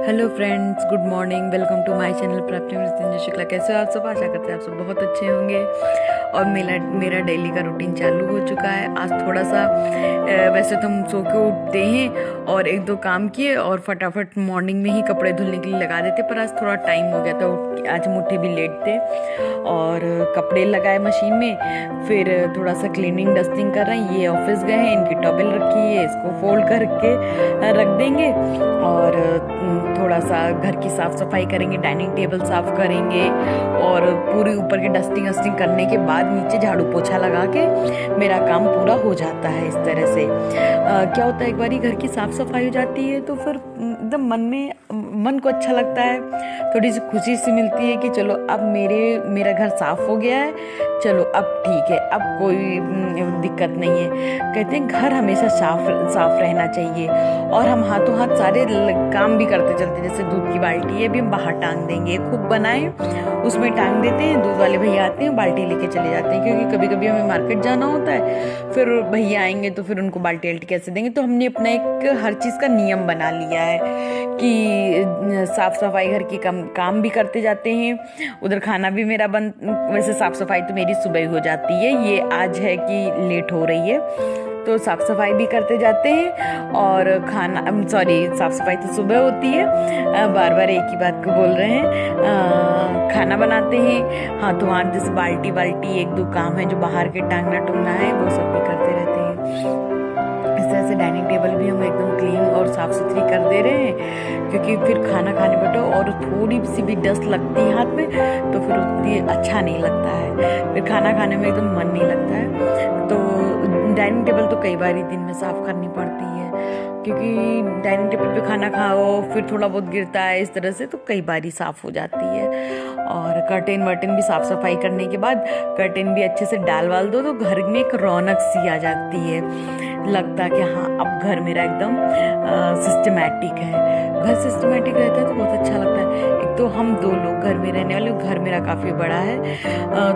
Hello friends, good morning. Welcome to my channel Prapti Mrityunjay Shukla. कैसे हो आप सब? आशा करते हैं आप सब बहुत अच्छे होंगे। और मेरा डेली का रूटीन चालू हो चुका है। आज थोड़ा सा वैसे तो हम सो के उठते हैं और एक दो काम किए और फटाफट मॉर्निंग में ही कपड़े धुलने के लिए लगा देते, पर आज थोड़ा टाइम हो गया था। आज हम उठे भी लेट थे और कपड़े लगाए मशीन में। फिर थोड़ा सा क्लीनिंग डस्टिंग कर रहे हैं। ये ऑफिस गए हैं, इनकी टॉवेल रखी है, इसको फोल्ड करके रख देंगे और थोड़ा सा घर की साफ सफाई करेंगे, डाइनिंग टेबल साफ करेंगे और पूरी ऊपर की डस्टिंग वस्टिंग करने के बाद नीचे झाड़ू पोछा लगा के मेरा काम पूरा हो जाता है। इस तरह से क्या होता है, एक बार घर की साफ सफाई हो जाती है तो फिर एकदम मन को अच्छा लगता है, थोड़ी सी खुशी सी मिलती है कि चलो अब मेरा घर साफ हो गया है, चलो अब ठीक है, अब कोई दिक्कत नहीं है। कहते हैं घर हमेशा साफ रहना चाहिए और हम हाथों हाथ सारे काम भी करते चलते। जैसे दूध की बाल्टी है, अभी हम बाहर टांग देंगे, खूब बनाए उसमें टांग देते हैं। दूध वाले भैया आते हैं, बाल्टी लेके चले जाते हैं, क्योंकि कभी कभी हमें मार्केट जाना होता है, फिर भैया आएंगे तो फिर उनको बाल्टी अल्टी कैसे देंगे। तो हमने अपना एक हर चीज़ का नियम बना लिया है कि साफ सफाई घर की काम भी करते जाते हैं, उधर खाना भी मेरा वैसे साफ सफाई तो मेरी सुबह ही हो जाती है। ये आज है कि लेट हो रही है तो साफ सफाई भी करते जाते हैं और साफ सफाई तो सुबह होती है। बार बार एक ही बात को बोल रहे हैं। खाना बनाते हैं, हाथों हाथ जैसे बाल्टी एक दो काम है जो बाहर के टांगना टूंगना है वो सब भी करते रहते हैं। इस तरह से डाइनिंग टेबल भी हम एकदम क्लीन और साफ सुथरी कर दे रहे हैं, क्योंकि फिर खाना खाने बैठो और थोड़ी सी भी डस्ट लगती है हाथ में तो फिर उतनी अच्छा नहीं लगता है, फिर खाना खाने में एकदम मन नहीं लगता है। तो डाइनिंग टेबल तो कई बार ही दिन में साफ करनी पड़ती है, क्योंकि डाइनिंग टेबल पे खाना खाओ फिर थोड़ा बहुत गिरता है, इस तरह से तो कई बार ही साफ हो जाती है। और कर्टेन वर्टेन भी साफ सफाई करने के बाद कर्टेन भी अच्छे से डाल वाल दो तो घर में एक रौनक सी आ जाती है, लगता कि हाँ अब घर मेरा एकदम सिस्टमैटिक है। घर सिस्टमैटिक रहता है तो बहुत अच्छा लगता है। एक तो हम दो लोग घर में रहने वाले, घर मेरा काफ़ी बड़ा है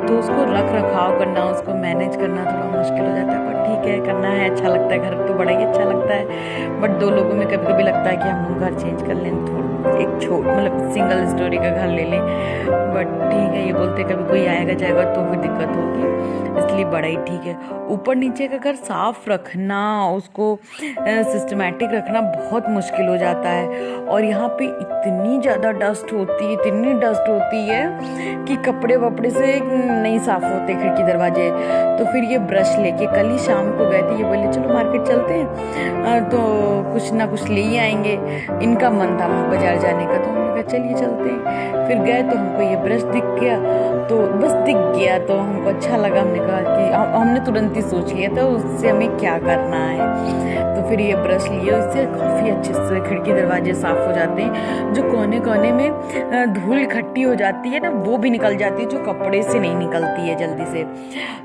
तो उसको रख रखाव करना, उसको मैनेज करना थोड़ा मुश्किल हो जाता है, पर ठीक है, करना है, अच्छा लगता है। घर तो बड़ा ही अच्छा लगता है, बट दो लोगों में कभी कभी लगता है कि हम लोग घर चेंज कर लें, थोड़ा एक मतलब सिंगल स्टोरी का घर ले लें, बट ठीक है, ये बोलते कभी कोई आएगा जाएगा तो फिर दिक्कत होगी, इसलिए बड़ा ही ठीक है। ऊपर नीचे का घर साफ रखना, उसको सिस्टमैटिक रखना बहुत मुश्किल हो जाता है। और यहाँ पे इतनी ज़्यादा डस्ट होती है कि कपड़े वपड़े से नहीं साफ होते खिड़की दरवाजे। तो फिर ये ब्रश लेके कल ही शाम को गए थे, ये बोले चलो मार्केट चलते हैं तो कुछ ना कुछ ले ही आएंगे। इनका मन था बाजार जाने का तो हमने कहा चलिए चलते हैं। फिर गए तो हमको ये ब्रश दिख गया तो हमको अच्छा लगा। हमने कहा कि हमने तुरंत ही सोच लिया था उससे हमें क्या करना है, तो फिर ये ब्रश लिए, उससे काफ़ी अच्छे से खिड़की दरवाजे साफ हो जाते हैं। जो कोने कोने में धूल इकट्ठी हो जाती है ना वो भी निकल जाती है, जो कपड़े से नहीं निकलती है जल्दी से।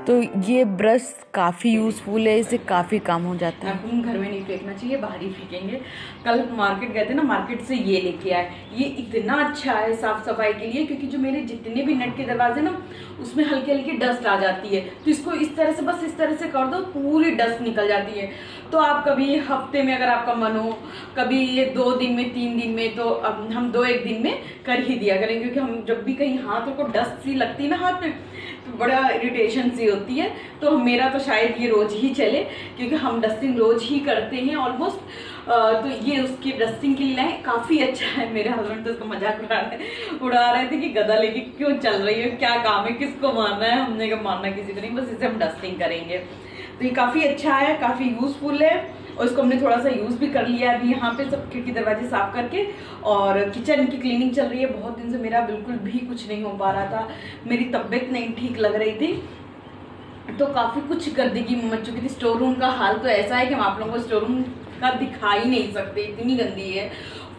तो ये ब्रश काफ़ी यूज़फुल है, इससे काफ़ी काम हो जाता है। घर में नहीं फेंकना चाहिए, बाहर ही फेंकेंगे। कल मार्केट गए थे ना, मार्केट से ये लेके आए, ये इतना अच्छा है साफ सफाई के लिए, क्योंकि जो मेरे जितने भी नेट के दरवाजे ना उसमें हल्की हल्की डस्ट आ जाती है, तो इसको इस तरह से बस इस तरह से कर दो, पूरी डस्ट निकल जाती है। तो आप कभी हफ्ते में अगर आपका मन हो, कभी ये 2 दिन में 3 दिन में, तो अब हम 2-1 दिन में कर ही दिया करें, क्योंकि हम जब भी कहीं हाथों को डस्ट सी लगती है ना हाथ में तो बड़ा इरिटेशन सी होती है। तो मेरा तो शायद ये रोज ही चले, क्योंकि हम डस्टिंग रोज ही करते हैं ऑलमोस्ट। तो ये उसकी डस्टिंग के लिए काफ़ी अच्छा है। मेरे हस्बैंड तो उसको मजाक उड़ा रहे थे कि गधा लेके क्यों चल रही है, क्या काम है, किसको मारना है। हमने कहा मारना किसी को नहीं, बस इसे हम डस्टिंग करेंगे। तो ये काफ़ी अच्छा है, काफ़ी यूज़फुल है और इसको हमने थोड़ा सा यूज़ भी कर लिया अभी यहाँ पे सब खिड़की दरवाजे साफ करके। और किचन की क्लीनिंग चल रही है। बहुत दिन से मेरा बिल्कुल भी कुछ नहीं हो पा रहा था, मेरी तबीयत नहीं ठीक लग रही थी, तो काफ़ी कुछ गंदगी मच चुकी थी। स्टोर रूम का हाल तो ऐसा है कि हम आप लोगों को स्टोर रूम का दिखा ही नहीं सकते, इतनी गंदी है।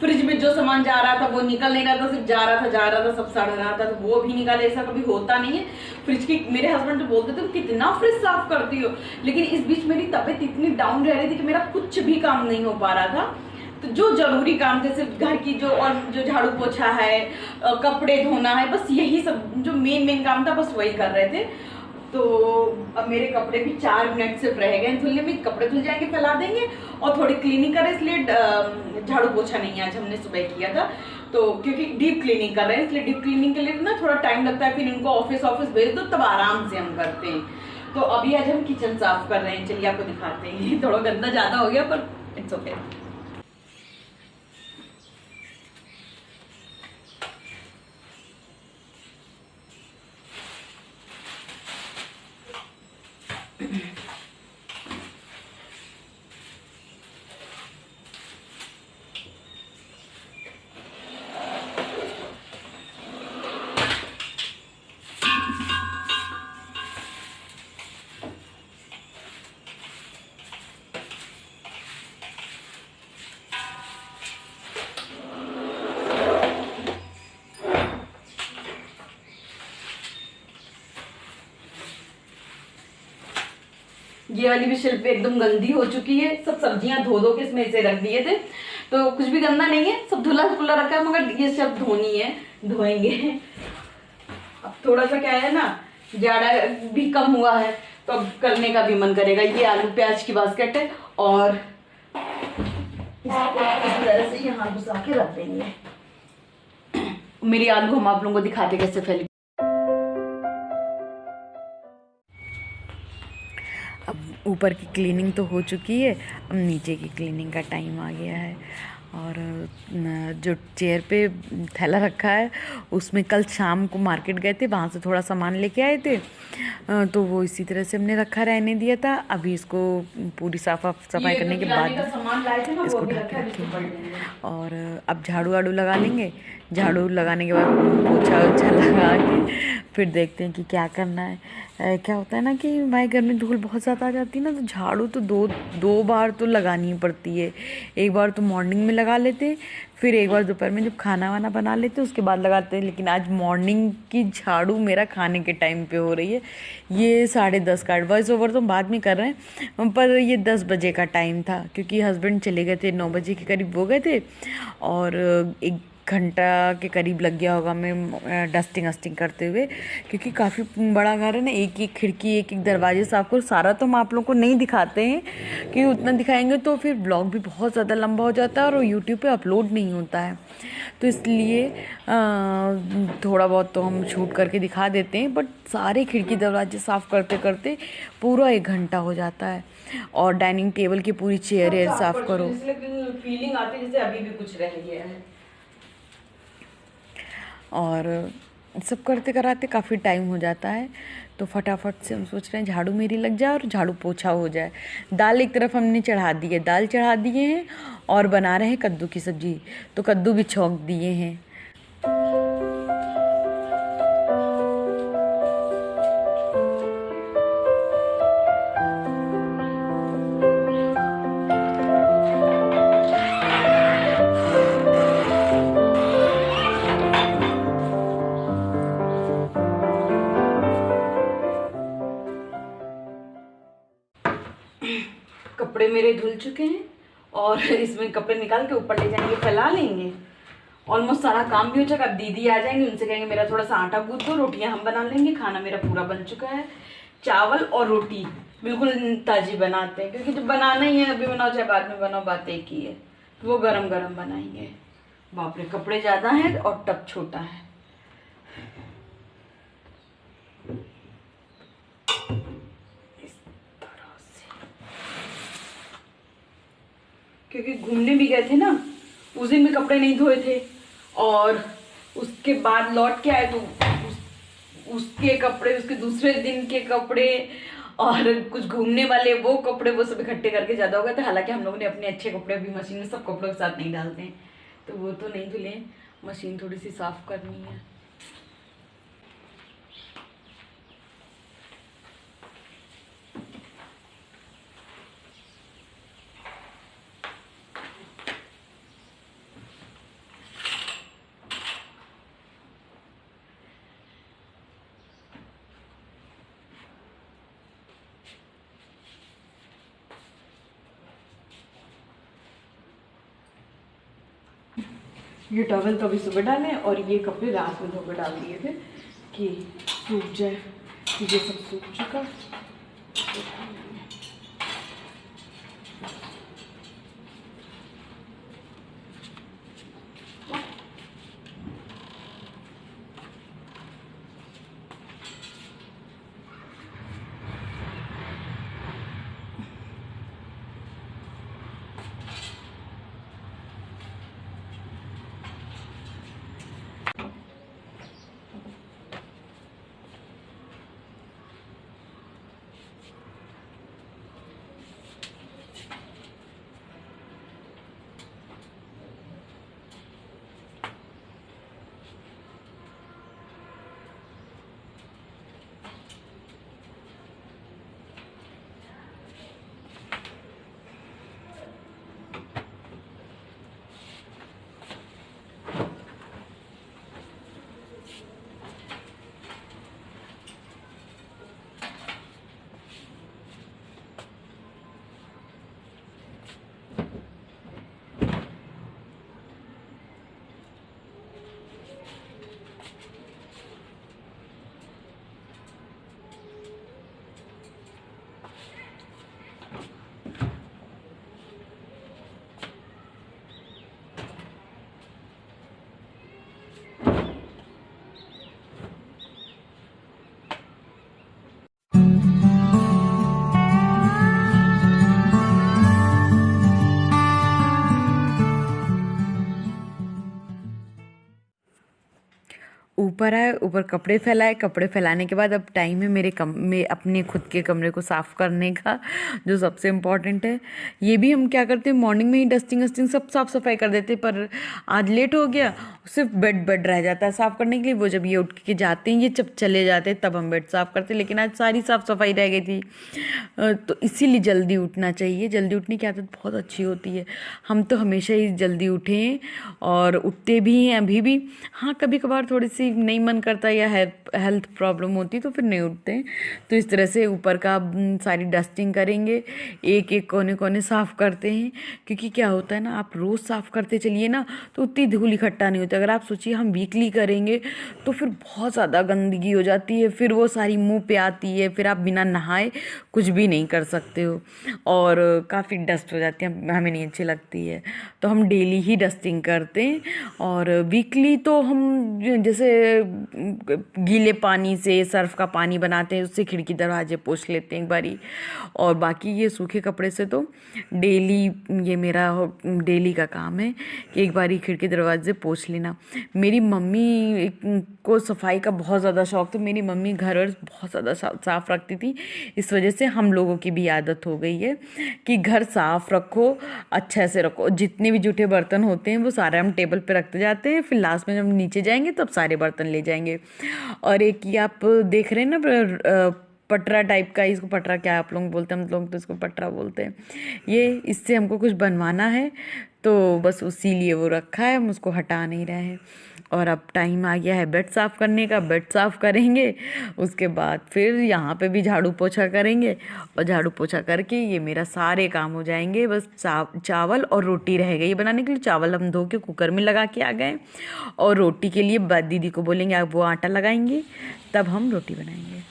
फ्रिज में जो सामान जा रहा था वो निकल नहीं रहा था, सिर्फ जा रहा था, सब सड़ रहा था, तो वो भी निकाले, ऐसा कभी होता नहीं है। फ्रिज की मेरे हस्बैंड तो बोलते थे कितना फ्रिज साफ करती हो, लेकिन इस बीच मेरी तबीयत इतनी डाउन रह रही थी कि मेरा कुछ भी काम नहीं हो पा रहा था। तो जो जरूरी काम जैसे घर की जो झाड़ू पोछा है, कपड़े धोना है, बस यही सब जो मेन काम था बस वही कर रहे थे। तो अब मेरे कपड़े भी 4 मिनट सिर्फ रह गए धुलने में, कपड़े धुल जाएंगे, फैला देंगे और थोड़ी क्लीनिंग करें, इसलिए झाड़ू पोछा नहीं आज हमने सुबह किया था, तो क्योंकि डीप क्लीनिंग कर रहे हैं, इसलिए डीप क्लीनिंग के लिए ना थोड़ा टाइम लगता है, फिर इनको ऑफिस भेज दो तब आराम से हम करते हैं। तो अभी आज हम किचन साफ कर रहे हैं, चलिए आपको दिखाते हैं। थोड़ा गंदा ज्यादा हो गया पर इट्स ओके। ये वाली भी शेल्फ एकदम गंदी हो चुकी है, सब सब्जियां धो धो के इसमें से रख दिए थे, तो कुछ भी गंदा नहीं है, सब धुला खुला रखा है, मगर ये सब धोनी है, धोएंगे। अब थोड़ा सा क्या है ना, जाड़ा भी कम हुआ है तो अब करने का भी मन करेगा। ये आलू प्याज की बास्केट है और इसको इस तरह से यहाँ घुसा के रख देंगे। मेरी आलू हम आप लोगों को दिखाते कैसे फैली। अब ऊपर की क्लीनिंग तो हो चुकी है, अब नीचे की क्लीनिंग का टाइम आ गया है। और जो चेयर पे थैला रखा है उसमें कल शाम को मार्केट गए थे, वहाँ से थोड़ा सामान लेके आए थे, तो वो इसी तरह से हमने रखा रहने दिया था। अभी इसको पूरी सफाई करने के बाद इसको ढक के रखेंगे और अब झाड़ू वाड़ू लगा लेंगे। झाड़ू लगाने के बाद पोछा ओछा लगा के फिर देखते हैं कि क्या करना है। क्या होता है ना कि हमारे घर में धूल बहुत ज़्यादा आ जाती है ना, तो झाड़ू तो दो बार तो लगानी पड़ती है। एक बार तो मॉर्निंग में लगा लेते, फिर एक बार दोपहर में जब खाना वाना बना लेते उसके बाद लगाते हैं। लेकिन आज मॉर्निंग की झाड़ू मेरा खाने के टाइम पे हो रही है। ये 10:30 का, वॉइस ओवर तो बाद में कर रहे हैं, पर ये 10 बजे का टाइम था क्योंकि हस्बैंड चले गए थे, 9 बजे के करीब हो गए थे और 1 घंटा के करीब लग गया होगा मैं डस्टिंग करते हुए, क्योंकि काफ़ी बड़ा घर है ना, एक एक खिड़की एक एक दरवाजे साफ करो। सारा तो हम आप लोगों को नहीं दिखाते हैं क्योंकि उतना दिखाएंगे तो फिर ब्लॉग भी बहुत ज़्यादा लंबा हो जाता है और यूट्यूब पे अपलोड नहीं होता है, तो इसलिए थोड़ा बहुत तो हम शूट करके दिखा देते हैं, बट सारे खिड़की दरवाजे साफ़ करते करते पूरा 1 घंटा हो जाता है। और डाइनिंग टेबल की पूरी चेयर साफ करो, फीलिंग आती है जैसे अभी भी कुछ रह गया है। और सब करते कराते काफ़ी टाइम हो जाता है, तो फटाफट से हम सोच रहे हैं झाड़ू मेरी लग जाए और झाड़ू पोछा हो जाए। दाल एक तरफ हमने चढ़ा दी है, दाल चढ़ा दिए हैं और बना रहे हैं कद्दू की सब्जी, तो कद्दू भी छौंक दिए हैं। कपड़े मेरे धुल चुके हैं और इसमें कपड़े निकाल के ऊपर ले जाएंगे, फैला लेंगे। ऑलमोस्ट सारा काम भी हो जाएगा। अब दीदी आ जाएंगे, उनसे कहेंगे मेरा थोड़ा सा आटा गूंथ दो, रोटियां हम बना लेंगे। खाना मेरा पूरा बन चुका है, चावल और रोटी बिल्कुल ताजी बनाते हैं क्योंकि जब बनाना ही है, अभी बनाओ चाहे बाद में बनाओ, बात एक ही है, तो वो गरम गरम बनाएंगे। बाप रे, कपड़े ज़्यादा हैं और टब छोटा है। क्योंकि घूमने भी गए थे ना, उस दिन भी कपड़े नहीं धोए थे और उसके बाद लौट के आए तो उसके कपड़े, उसके दूसरे दिन के कपड़े और कुछ घूमने वाले वो कपड़े, वो सब इकट्ठे करके ज़्यादा हो गए थे। हालांकि हम लोगों ने अपने अच्छे कपड़े भी मशीन में सब कपड़ों के साथ नहीं डालते हैं, तो वो तो नहीं धुले, मशीन थोड़ी सी साफ करनी है। ये टॉवल तो अभी सुबह डाले और ये कपड़े रात में धोकर डाल दिए थे कि सूख जाए। ये सब सूख चुका। ऊपर आए, ऊपर कपड़े फैलाए, कपड़े फैलाने के बाद अब टाइम है में अपने खुद के कमरे को साफ़ करने का, जो सबसे इम्पॉर्टेंट है। ये भी हम क्या करते हैं, मॉर्निंग में ही डस्टिंग वस्टिंग सब साफ़ सफाई कर देते, पर आज लेट हो गया, सिर्फ बेड रह जाता है साफ़ करने के लिए। वो जब ये उठ के जाते हैं, ये जब चले जाते हैं, तब हम बेड साफ़ करते हैं, लेकिन आज सारी साफ़ सफाई रह गई थी। तो इसीलिए जल्दी उठना चाहिए। जल्दी उठने की आदत बहुत अच्छी होती है। हम तो हमेशा ही जल्दी उठें और उठते भी हैं अभी भी। हाँ, कभी कभार थोड़ी सी नहीं मन करता या हेल्थ प्रॉब्लम होती तो फिर नहीं उठते हैं। तो इस तरह से ऊपर का सारी डस्टिंग करेंगे, एक एक कोने कोने साफ़ करते हैं। क्योंकि क्या होता है ना, आप रोज़ साफ़ करते चलिए ना तो उतनी धूल इकट्ठा नहीं होती। अगर आप सोचिए हम वीकली करेंगे तो फिर बहुत ज़्यादा गंदगी हो जाती है, फिर वो सारी मुंह पे आती है, फिर आप बिना नहाए कुछ भी नहीं कर सकते हो और काफ़ी डस्ट हो जाती है, हमें नहीं अच्छी लगती है। तो हम डेली ही डस्टिंग करते हैं और वीकली तो हम जैसे गीले पानी से सर्फ का पानी बनाते हैं, उससे खिड़की दरवाजे पोंछ लेते हैं एक बारी। और बाकी ये सूखे कपड़े से तो डेली, ये मेरा डेली का काम है कि एक बारी खिड़की दरवाजे पोंछ लेना। मेरी मम्मी को सफाई का बहुत ज़्यादा शौक, तो मेरी मम्मी घर बहुत ज़्यादा साफ़ रखती थी। इस वजह से हम लोगों की भी आदत हो गई है कि घर साफ़ रखो, अच्छे से रखो। जितने भी जूठे बर्तन होते हैं वो सारे हम टेबल पे रखते जाते हैं, फिर लास्ट में जब नीचे जाएंगे तब सारे बर्तन ले जाएंगे। और एक ये आप देख रहे हैं ना पटरा टाइप का, इसको पटरा क्या आप लोग बोलते हैं, हम लोग तो इसको पटरा बोलते हैं। ये इससे हमको कुछ बनवाना है तो बस उसी लिए वो रखा है, हम उसको हटा नहीं रहे हैं। और अब टाइम आ गया है बेड साफ़ करने का, बेड साफ़ करेंगे, उसके बाद फिर यहाँ पे भी झाड़ू पोछा करेंगे और झाड़ू पोछा करके ये मेरा सारे काम हो जाएंगे। बस चावल और रोटी रह गई बनाने के लिए। चावल हम धो के कुकर में लगा के आ गए और रोटी के लिए दीदी को बोलेंगे आप वो आटा लगाएंगे, तब हम रोटी बनाएंगे।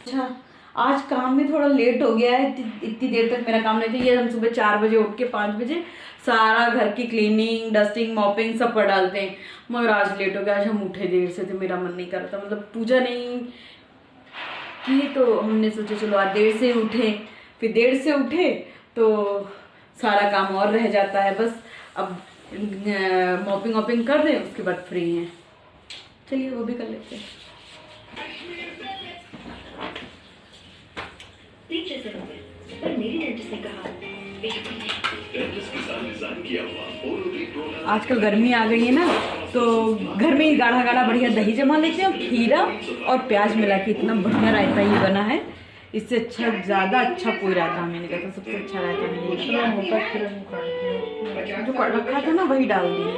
अच्छा, आज काम में थोड़ा लेट हो गया है। इतनी देर तक मेरा काम नहीं था। ये हम सुबह 4 बजे उठ के 5 बजे सारा घर की क्लीनिंग, डस्टिंग, मॉपिंग सब कर डालते हैं, मगर आज लेट हो गया। आज हम उठे देर से थे, मेरा मन नहीं करता, मतलब पूजा नहीं की तो हमने सोचा चलो आज देर से उठे। फिर देर से उठे तो सारा काम और रह जाता है। बस अब मॉपिंग वॉपिंग कर दें, उसके बाद फ्री हैं। चलिए वो भी कर लेते हैं। आजकल गर्मी आ गई है ना, तो घर में ही गाढ़ा गाढ़ा बढ़िया दही जमा लेते हैं, खीरा और प्याज मिला के इतना बढ़िया रायता ये बना है इससे अच्छा ज़्यादा अच्छा कोई रायता हमें नहीं कहता, सबसे अच्छा रायता नहीं जो कट रखा था ना वही डाल दिए।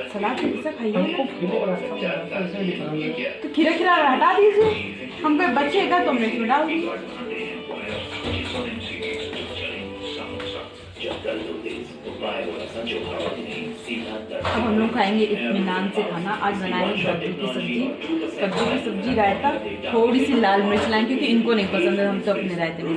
सलाद कैसे खाइए, तो खीरा खीरा हटा दीजिए, हम पे बचेगा तो हमने इसमें डाल दिए। अब हम लोग खाएंगे इत्मीनान से खाना। आज बनाएंगे कद्दू की सब्जी रायता, थोड़ी सी लाल मिर्च लाएं क्योंकि इनको नहीं पसंद है, हम तो अपने रायते में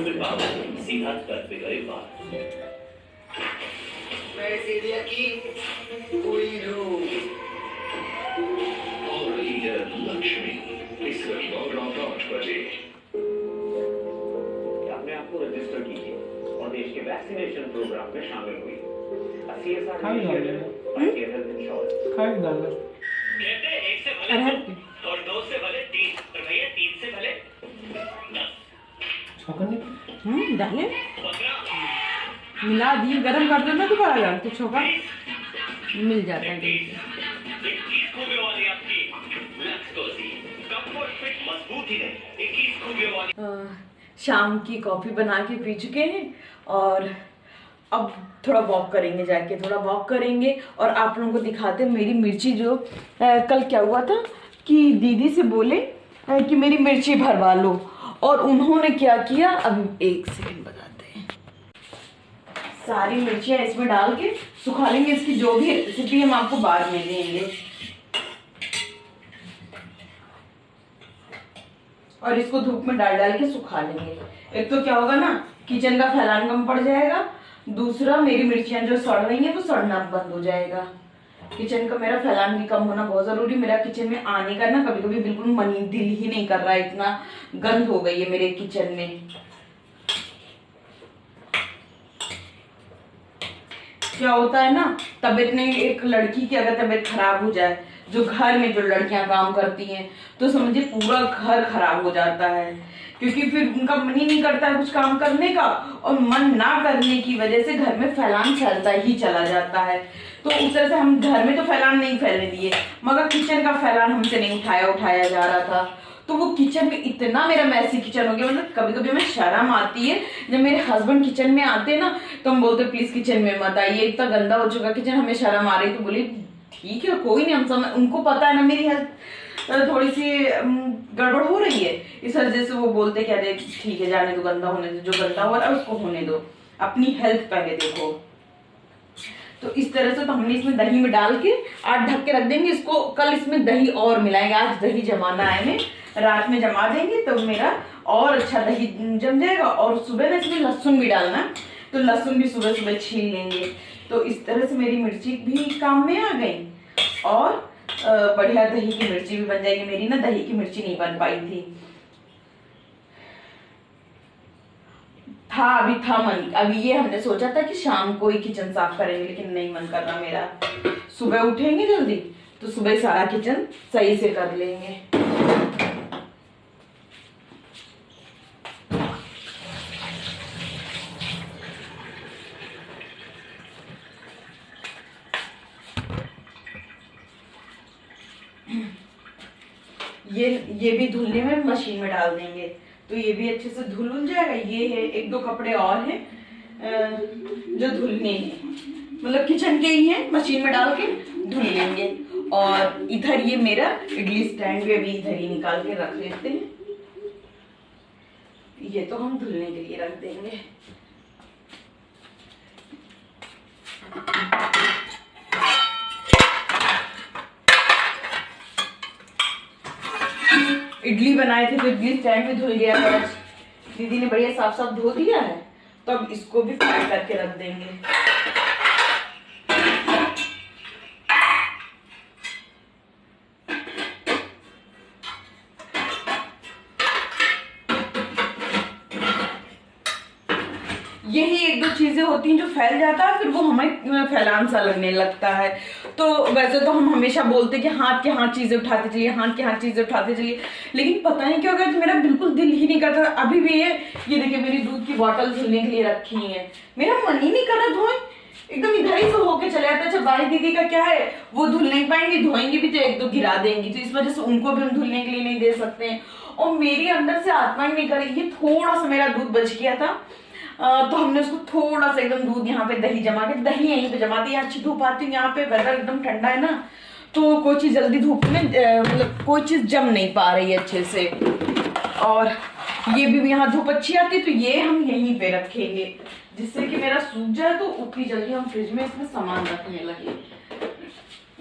अपने आप को रजिस्टर कीजिए और देश के वैक्सीनेशन प्रोग्राम में शामिल हुई। CSR और 2 से भले 3 और भैया 3 से भले 10 डाले मिला दिए, गरम कर दो ना दोबारा यार, तो छोका मिल जाता है। शाम की कॉफी बना के पी चुके हैं और अब थोड़ा वॉक करेंगे, जाके थोड़ा वॉक करेंगे और आप लोगों को दिखाते हैं मेरी मिर्ची। जो कल क्या हुआ था कि दीदी से बोले कि मेरी मिर्ची भरवा लो, और उन्होंने क्या किया, अभी 1 सेकंड बताते हैं। सारी मिर्चियाँ इसमें डाल के सुखा लेंगे, इसकी जो भी रेसिपी हम आपको बाद में देंगे। और इसको धूप में डाल के सुखा लेंगे। एक तो क्या होगा ना, किचन का फैलान कम पड़ जाएगा, दूसरा मेरी मिर्चियां जो सड़ रही हैं वो सड़ना बंद हो जाएगा। किचन का मेरा फैलान भी कम होना बहुत जरूरी। मेरा किचन में आने का ना कभी कभी बिल्कुल मन दिल ही नहीं कर रहा है, इतना गंद हो गई है मेरे किचन में। क्या होता है ना, तबीयत नहीं, एक लड़की की अगर तबीयत खराब हो जाए, जो घर में जो लड़कियां काम करती हैं, तो समझिए पूरा घर खराब हो जाता है, क्योंकि फिर उनका मन ही नहीं करता है कुछ काम करने का, और मन ना करने की वजह से घर में फैलान फैलता ही चला जाता है। तो उस तरह से हम घर में तो फैलान नहीं फैलने दिए, मगर किचन का फैलान हमसे नहीं उठाया जा रहा था। तो वो किचन में इतना मेरा मैसी किचन हो गया, मतलब कभी कभी हमें शर्म आती है जब मेरे हस्बैंड किचन में आते ना, तो हम बोलते प्लीज किचन में मत आइए, इतना गंदा हो चुका किचन, हमें शर्म आ रही। तो बोली ठीक है कोई नहीं, हम समझ, उनको पता है ना मेरी हेल्थ थोड़ी सी गड़बड़ हो रही है, इस वजह से वो बोलते क्या देख ठीक है जाने दो, गंदा होने दो, जो गंदा हो रहा है उसको होने दो, अपनी हेल्थ पहले देखो। तो इस तरह से तो हमने इसमें दही में डाल के आज ढक के रख देंगे इसको। कल इसमें दही और मिलाएंगे, आज दही जमाना है, हमें रात में जमा देंगे तो मेरा और अच्छा दही जम जाएगा। और सुबह में इसमें लहसुन भी डालना, तो लहसुन भी सुबह सुबह छील लेंगे। तो इस तरह से मेरी मिर्ची भी काम में आ गई और बढ़िया दही की मिर्ची भी बन जाएगी। मेरी ना दही की मिर्ची नहीं बन पाई थी, अभी था मन, अभी ये हमने सोचा था कि शाम को ही किचन साफ करेंगे, लेकिन नहीं मन कर रहा मेरा। सुबह उठेंगे जल्दी तो सुबह सारा किचन सही से कर लेंगे। ये भी धुलने में मशीन में डाल देंगे तो ये भी अच्छे से धुल जाएगा। ये है 1-2 कपड़े और हैं जो धुलने हैं, मतलब किचन के ही हैं, मशीन में डाल के धुल लेंगे। और इधर ये मेरा इडली स्टैंड भी अभी इधर ही निकाल के रख लेते हैं, ये तो हम धुलने के लिए रख देंगे। इडली बनाए थे तो इडली स्टैंड भी धुल गया था, दीदी ने बढ़िया साफ साफ धो दिया है, तो अब इसको भी फ्राई करके रख देंगे। यही 1-2 चीजें होती हैं जो फैल जाता है, फिर वो हमें फैलान सा लगने लगता है। तो वैसे तो हम हमेशा बोलते कि हाथ के हाथ चीजें उठाते चलिए, हाथ के हाथ चीजें उठाते चलिए, लेकिन पता नहीं क्यों तो मेरा बिल्कुल दिल ही नहीं करता। अभी भी ये देखिए मेरी दूध की बोतल धुलने के लिए रखी है, मेरा मन ही नहीं कर रहा धोए, एकदम इधर ही से होके चले जाते हैं। अच्छा बाई दीदी का क्या है, वो धुल नहीं पाएंगी, धोएंगी भी तो एक दो गिरा देंगी, तो इस वजह से उनको भी हम धुलने के लिए नहीं दे सकते हैं। और मेरी अंदर से आत्मा ही नहीं कर रही। ये थोड़ा सा मेरा दूध बच गया था, तो हमने उसको थोड़ा सा एकदम दूध यहाँ पे दही जमा के, दही यहीं पे जमा दी। अच्छी धूप आती है यहाँ पे, वेदर एकदम ठंडा है ना, तो कोई चीज जल्दी धूप में मतलब कोई चीज जम नहीं पा रही है अच्छे से। और ये भी यहाँ धूप अच्छी आती है, तो ये हम यहीं पे रखेंगे जिससे कि मेरा सूख जाए, तो उतनी जल्दी हम फ्रिज में इसमें सामान रखने लगे।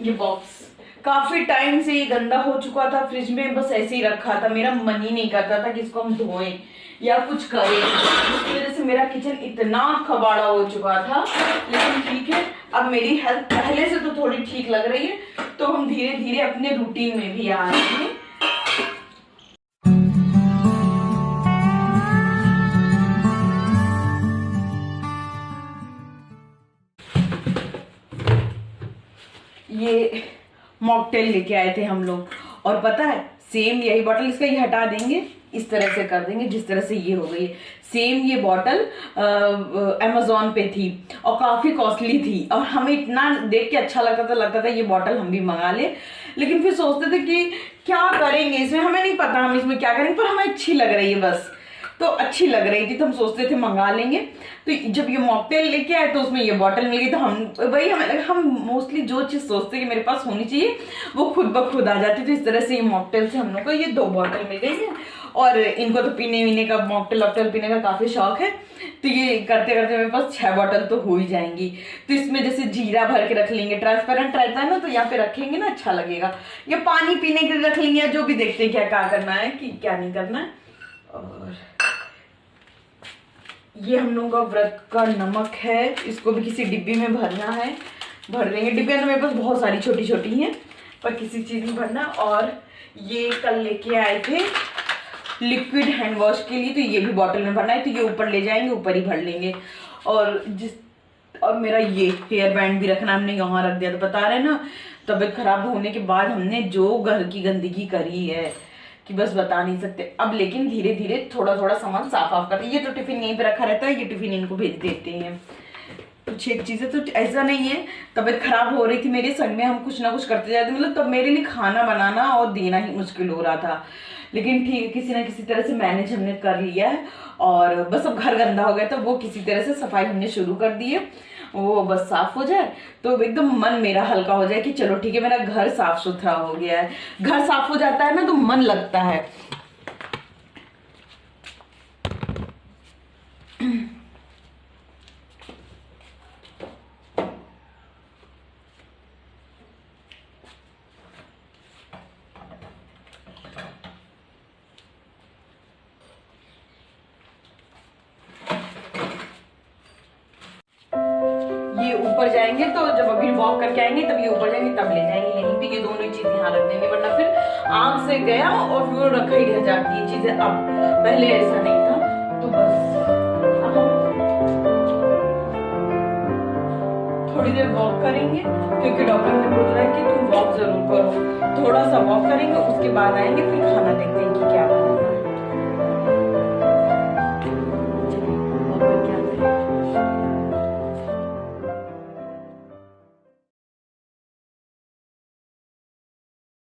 ये बॉक्स काफी टाइम से ये गंदा हो चुका था, फ्रिज में बस ऐसे ही रखा था, मेरा मन ही नहीं करता था कि इसको हम धोएं या कुछ करें। इसकी वजह से मेरा किचन इतना कबाड़ा हो चुका था। लेकिन ठीक है, अब मेरी हेल्थ पहले से तो थोड़ी ठीक लग रही है, तो हम धीरे धीरे अपने रूटीन में भी आ रहे हैं। ये मॉकटेल लेके आए थे हम लोग, और पता है सेम यही बॉटल, इसका ये हटा देंगे, इस तरह से कर देंगे जिस तरह से ये हो गई है। सेम ये बॉटल अमेज़ॉन पे थी और काफी कॉस्टली थी, और हमें इतना देख के अच्छा लगता था ये बॉटल हम भी मंगा ले। लेकिन फिर सोचते थे कि क्या करेंगे इसमें, हमें नहीं पता हम इसमें क्या करेंगे, पर हमें अच्छी लग रही है बस, तो अच्छी लग रही थी तो हम सोचते थे मंगा लेंगे। तो जब ये मॉकटेल लेके आए तो उसमें ये बॉटल मिल गई, तो हम मोस्टली जो चीज सोचते कि मेरे पास होनी चाहिए वो खुद ब खुद आ जाती। तो इस तरह से ये मॉकटेल से हम लोग को ये 2 बॉटल मिल गई है, और इनको तो पीने वीने का, मॉकटेल वॉकटेल पीने का काफी शौक है, तो ये करते करते मेरे पास 6 बॉटल तो हो ही जाएंगी। तो इसमें जैसे जीरा भर के रख लेंगे, ट्रांसपेरेंट रहता है ना, तो यहाँ पे रखेंगे ना अच्छा लगेगा, या पानी पीने के लिए रख लेंगे, जो भी देखते हैं क्या करना है कि क्या नहीं करना है। और ये हम लोगों का व्रत का नमक है, इसको भी किसी डिब्बी में भरना है, भर देंगे। डिब्बियां तो मेरे पास बहुत सारी छोटी छोटी हैं, पर किसी चीज में भरना। और ये कल लेके आए थे लिक्विड हैंड वॉश के लिए, तो ये भी बॉटल में भरना है, तो ये ऊपर ले जाएंगे, ऊपर ही भर लेंगे। और मेरा ये हेयर बैंड भी रखना, हमने यहाँ रख दिया, तो बता रहे ना तबीयत खराब होने के बाद हमने जो घर की गंदगी करी है कि बस बता नहीं सकते। अब लेकिन धीरे धीरे थोड़ा थोड़ा सामान साफ करते हैं। ये तो टिफिन यहीं पे रखा रहता है, ये टिफिन इनको भेज देते हैं। कुछ एक चीजें तो ऐसा नहीं है, तबीयत खराब हो रही थी मेरे, संग में हम कुछ ना कुछ करते जाते, मतलब तब मेरे लिए खाना बनाना और देना ही मुश्किल हो रहा था। लेकिन ठीक है, किसी ना किसी तरह से मैनेज हमने कर लिया है, और बस अब घर गंदा हो गया तो वो किसी तरह से सफाई हमने शुरू कर दी है, वो बस साफ हो जाए तो एकदम मन मेरा हल्का हो जाए कि चलो ठीक है, मेरा घर साफ सुथरा हो गया है। घर साफ हो जाता है ना तो मन लगता है। ये ऊपर जाएंगे तो जब अभी वॉक करके आएंगे तब ये ऊपर जाएंगे, तब ले जाएंगे यहीं पे, ये दोनों चीजें यहाँ रख देंगे, वरना फिर आंख से गया और फिर वो रखा ही रह जाती है चीजें। अब पहले ऐसा नहीं था, तो बस थोड़ी देर वॉक करेंगे, क्योंकि डॉक्टर ने बोल रहा है कि तुम वॉक जरूर करो। थोड़ा सा वॉक करेंगे, उसके बाद आएंगे, फिर खाना देखते हैं कि क्या बना।